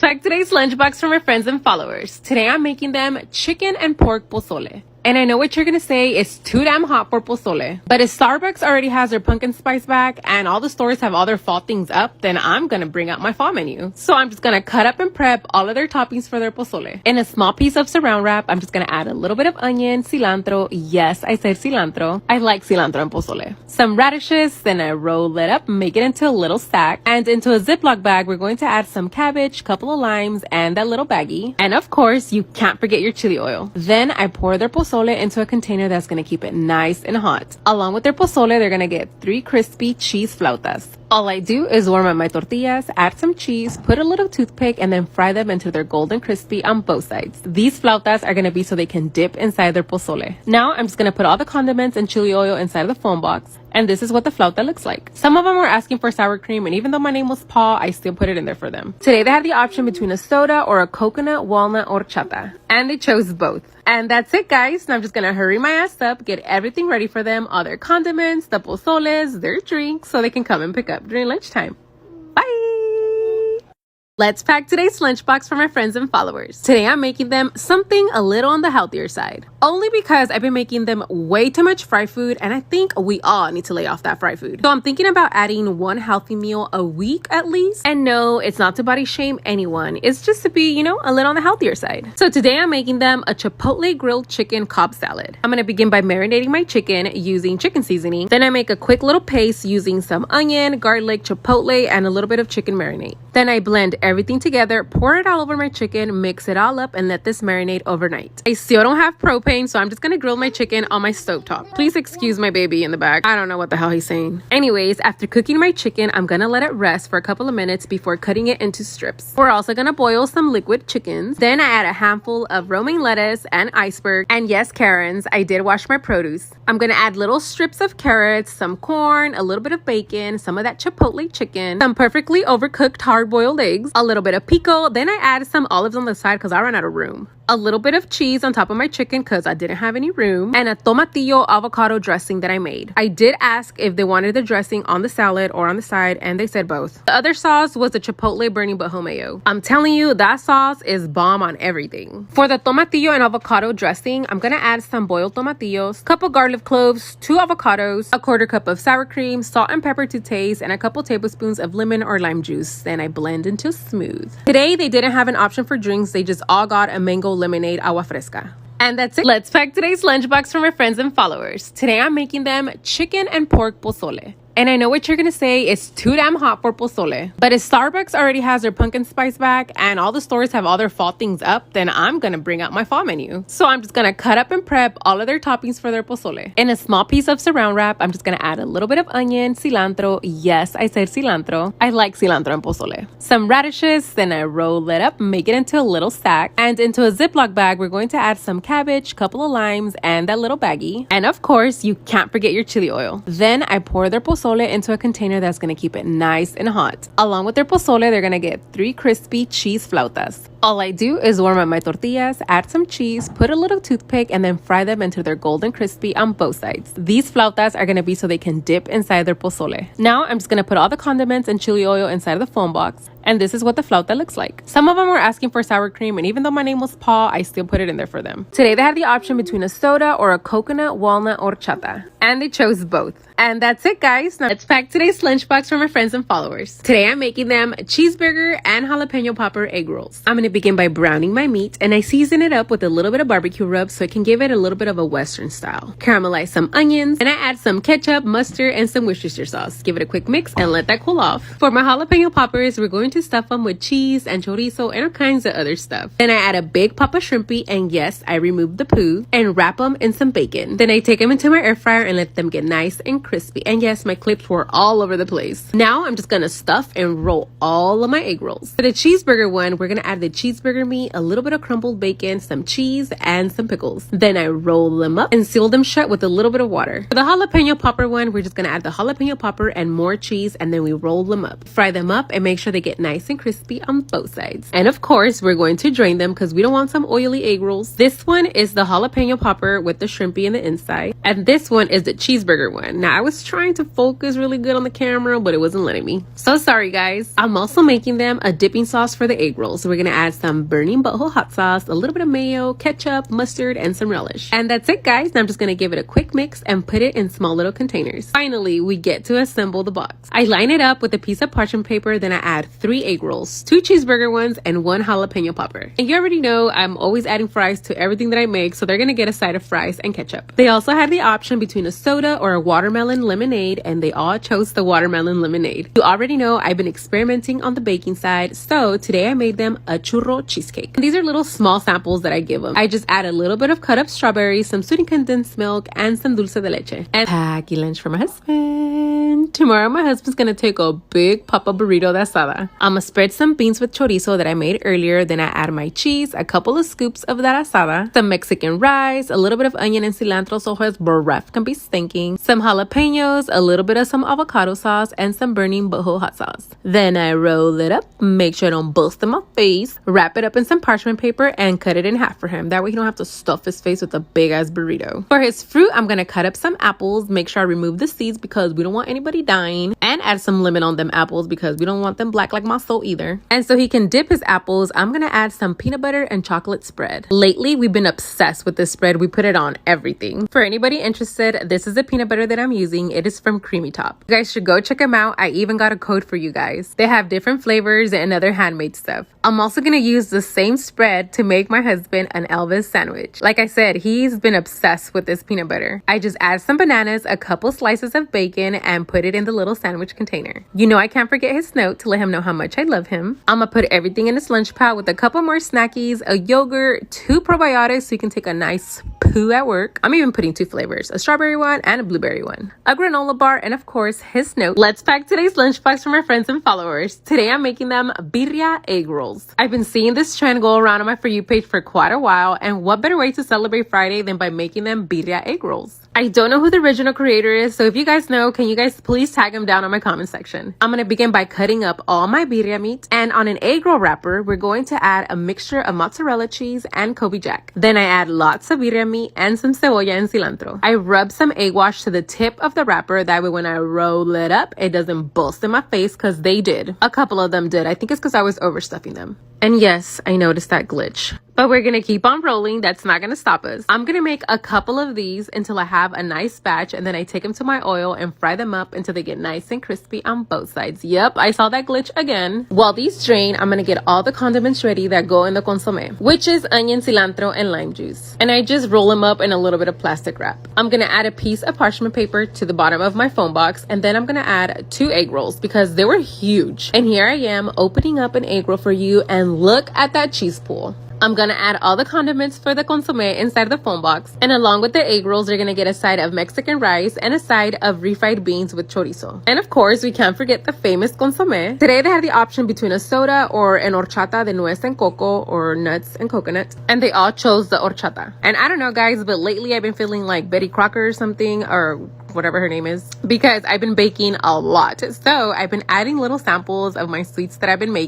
Let's pack today's lunchbox for my friends and followers. Today I'm making them chicken and pork pozole. And I know what you're gonna say, it's too damn hot for pozole. But if Starbucks already has their pumpkin spice back and all the stores have all their fall things up, then I'm gonna bring out my fall menu. So I'm just gonna cut up and prep all of their toppings for their pozole. In a small piece of saran wrap, I'm just gonna add a little bit of onion, cilantro. Yes, I said cilantro. I like cilantro in pozole. Some radishes, then I roll it up, make it into a little stack. And into a Ziploc bag, we're going to add some cabbage, couple of limes, and that little baggie. And of course, you can't forget your chili oil. Then I pour their pozole into a container that's going to keep it nice and hot. Along with their pozole, they're going to get 3 crispy cheese flautas. All I do is warm up my tortillas, add some cheese, put a little toothpick, and then fry them until they're golden crispy on both sides. These flautas are going to be so they can dip inside their pozole. Now I'm just going to put all the condiments and chili oil inside of the foam box. And this is what the flauta looks like. Some of them were asking for sour cream, and even though my name was Paul, I still put it in there for them. Today they had the option between a soda or a coconut walnut horchata, and they chose both. And that's it, guys. Now I'm just gonna hurry my ass up, get everything ready for them, all their condiments, the pozoles, their drinks, so they can come and pick up during lunchtime. Bye! Let's pack today's lunchbox for my friends and followers. Today I'm making them something a little on the healthier side. Only because I've been making them way too much fried food, and I think we all need to lay off that fried food. So I'm thinking about adding one healthy meal a week at least. And no, it's not to body shame anyone. It's just to be, a little on the healthier side. So today I'm making them a chipotle grilled chicken Cobb salad. I'm gonna begin by marinating my chicken using chicken seasoning. Then I make a quick little paste using some onion, garlic, chipotle, and a little bit of chicken marinade. Then I blend everything together, pour it all over my chicken, mix it all up, and let this marinate overnight. I still don't have propane, so I'm just gonna grill my chicken on my stovetop. Please excuse my baby in the back. I don't know what the hell he's saying. Anyways, after cooking my chicken, I'm gonna let it rest for a couple of minutes before cutting it into strips. We're also gonna boil some liquid chickens. Then I add a handful of romaine lettuce and iceberg. And yes, Karens, I did wash my produce. I'm gonna add little strips of carrots, some corn, a little bit of bacon, some of that chipotle chicken, some perfectly overcooked hard-boiled eggs, a little bit of pico. Then I add some olives on the side because I ran out of room. A little bit of cheese on top of my chicken because I didn't have any room, and a tomatillo avocado dressing that I made. I did ask if they wanted the dressing on the salad or on the side, and they said both. The other sauce was the chipotle burning butthole mayo. I'm telling you, that sauce is bomb on everything. For the tomatillo and avocado dressing, I'm gonna add some boiled tomatillos, couple garlic cloves, 2 avocados, a 1/4 cup of sour cream, salt and pepper to taste, and a couple tablespoons of lemon or lime juice. Then I blend until smooth. Today they didn't have an option for drinks, they just all got a mango lemonade agua fresca. And that's it. Let's pack today's lunchbox for my friends and followers. Today I'm making them chicken and pork pozole. And I know what you're gonna say, it's too damn hot for pozole. But if Starbucks already has their pumpkin spice back and all the stores have all their fall things up, then I'm gonna bring out my fall menu. So I'm just gonna cut up and prep all of their toppings for their pozole. In a small piece of saran wrap, I'm just gonna add a little bit of onion, cilantro. Yes, I said cilantro. I like cilantro in pozole. Some radishes, then I roll it up, make it into a little stack. And into a Ziploc bag, we're going to add some cabbage, couple of limes, and that little baggie. And of course, you can't forget your chili oil. Then I pour their pozole into a container that's going to keep it nice and hot. Along with their pozole, they're going to get 3 crispy cheese flautas. All I do is warm up my tortillas, add some cheese, put a little toothpick, and then fry them until they're golden crispy on both sides. These flautas are going to be so they can dip inside their pozole. Now I'm just going to put all the condiments and chili oil inside of the foam box. And this is what the flauta looks like. Some of them were asking for sour cream, and even though my name was Paul, I still put it in there for them. Today they had the option between a soda or a coconut walnut horchata, and they chose both. And that's it, guys. Now let's pack today's lunchbox for my friends and followers. Today I'm making them cheeseburger and jalapeno popper egg rolls. I'm gonna begin by browning my meat, and I season it up with a little bit of barbecue rub so it can give it a little bit of a Western style. Caramelize some onions, and I add some ketchup, mustard, and some Worcestershire sauce. Give it a quick mix and let that cool off. For my jalapeno poppers, we're going to stuff them with cheese and chorizo and all kinds of other stuff. Then I add a big papa shrimpy, and yes, I removed the poo, and wrap them in some bacon. Then I take them into my air fryer and let them get nice and crispy. And yes, my clips were all over the place. Now I'm just gonna stuff and roll all of my egg rolls. For the cheeseburger one, we're gonna add the cheeseburger meat, a little bit of crumbled bacon, some cheese, and some pickles. Then I roll them up and seal them shut with a little bit of water. For the jalapeno popper one, we're just gonna add the jalapeno popper and more cheese, and then we roll them up. Fry them up and make sure they get nice and crispy on both sides. And of course, we're going to drain them because we don't want some oily egg rolls. This one is the jalapeno popper with the shrimpy in the inside, and this one is the cheeseburger one. Now, I was trying to focus really good on the camera, but it wasn't letting me. So sorry, guys. I'm also making them a dipping sauce for the egg rolls. So we're gonna add some burning butthole hot sauce, a little bit of mayo, ketchup, mustard, and some relish. And that's it, guys. Now I'm just gonna give it a quick mix and put it in small little containers. Finally, we get to assemble the box. I line it up with a piece of parchment paper, then I add 3 egg rolls, 2 cheeseburger ones, and 1 jalapeno popper. And you already know I'm always adding fries to everything that I make, so they're gonna get a side of fries and ketchup. They also had the option between a soda or a watermelon lemonade, and they all chose the watermelon lemonade. You already know I've been experimenting on the baking side, so today I made them a churro cheesecake. And these are little small samples that I give them. I just add a little bit of cut up strawberries, some sweetened condensed milk, and some dulce de leche. And packy lunch for my husband. Tomorrow my husband's gonna take a big papa burrito de asada. I'm gonna spread some beans with chorizo that I made earlier, then I add my cheese, a couple of scoops of that asada, some Mexican rice, a little bit of onion and cilantro so his breath can be stinking, some jalapenos, a little bit of some avocado sauce, and some burning butthole hot sauce. Then I roll it up, make sure I don't bust in my face, wrap it up in some parchment paper, and cut it in half for him. That way he don't have to stuff his face with a big ass burrito. For his fruit, I'm gonna cut up some apples, make sure I remove the seeds because we don't want anybody dying, and add some lemon on them apples because we don't want them black like my soul either. And so he can dip his apples, I'm gonna add some peanut butter and chocolate spread. Lately, we've been obsessed with this spread. We put it on everything. For anybody interested, this is the peanut butter that I'm using. It is from Creamy Top. You guys should go check them out. I even got a code for you guys. They have different flavors and other handmade stuff. I'm also gonna use the same spread to make my husband an Elvis sandwich. Like I said, he's been obsessed with this peanut butter. I just add some bananas, a couple slices of bacon, and put it in the little sandwich container. You know I can't forget his note to let him know how much I love him. I'm gonna put everything in his lunch pad with a couple more snackies, a yogurt, 2 probiotics so you can take a nice poo at work. I'm even putting 2 flavors, a strawberry one and a blueberry one, a granola bar, and of course his note. Let's pack today's lunchbox for my friends and followers. Today I'm making them birria egg rolls. I've been seeing this trend go around on my For You page for quite a while, and what better way to celebrate Friday than by making them birria egg rolls. I don't know who the original creator is, so if you guys know, can you guys please tag him down on my comment section. I'm gonna begin by cutting up all my birria meat, and on an egg roll wrapper, we're going to add a mixture of mozzarella cheese and Kobe Jack. Then I add lots of birria meat and some cebolla and cilantro. I rub some egg wash to the tip of the wrapper, that way when I roll it up, it doesn't bust in my face, because they did. A couple of them did. I think it's because I was overstuffing them. And yes, I noticed that glitch. But we're gonna keep on rolling. That's not gonna stop us. I'm gonna make a couple of these until I have a nice batch, and then I take them to my oil and fry them up until they get nice and crispy on both sides. Yep, I saw that glitch again. While these drain, I'm gonna get all the condiments ready that go in the consomme, which is onion, cilantro, and lime juice. And I just roll them up in a little bit of plastic wrap. I'm gonna add a piece of parchment paper to the bottom of my foam box, and then I'm gonna add 2 egg rolls because they were huge. And here I am opening up an egg roll for you, and look at that cheese pool. I'm gonna add all the condiments for the consomme inside the foam box, and along with the egg rolls, you're gonna get a side of Mexican rice and a side of refried beans with chorizo. And of course, we can't forget the famous consomme. Today they have the option between a soda or an horchata de nuez and coco, or nuts and coconut, and they all chose the horchata. And I don't know guys, but lately I've been feeling like Betty Crocker or something, or whatever her name is, because I've been baking a lot. So I've been adding little samples of my sweets that I've been making.